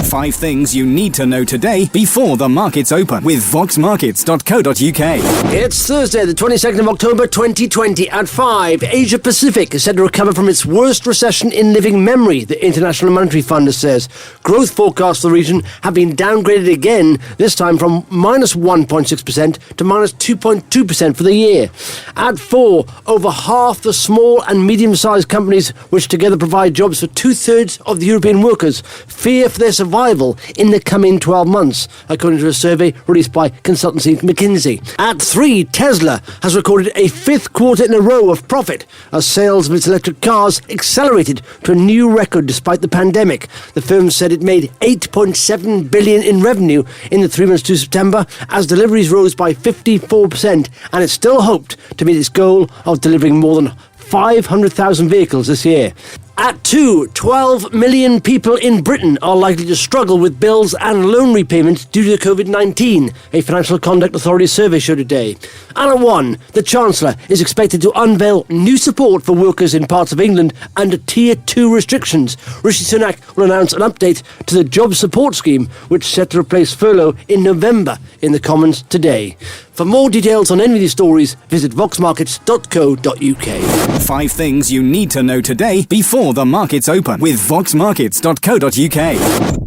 5 things you need to know today before the markets open with voxmarkets.co.uk. It's Thursday, the 22nd of October 2020 at 5. Asia Pacific is set to recover from its worst recession in living memory, the International Monetary Fund says. Growth forecasts for the region have been downgraded again, this time from minus 1.6% to minus 2.2% for the year. At 4, over half the small and medium-sized companies, which together provide jobs for two-thirds of the European workers, fear for their survival in the coming 12 months, according to a survey released by consultancy McKinsey. At 3, Tesla has recorded a 5th quarter in a row of profit as sales of its electric cars accelerated to a new record despite the pandemic. The firm said it made $8.7 billion in revenue in the 3 months to September as deliveries rose by 54%, and it still hoped to meet its goal of delivering more than 500,000 vehicles this year. At 2, 12 million people in Britain are likely to struggle with bills and loan repayments due to COVID-19, a Financial Conduct Authority survey showed today. And at 1, the Chancellor is expected to unveil new support for workers in parts of England under Tier 2 restrictions. Rishi Sunak will announce an update to the job support scheme, which is set to replace furlough in November, in the Commons today. For more details on any of these stories, visit voxmarkets.co.uk. 5 things you need to know today before the markets open with voxmarkets.co.uk.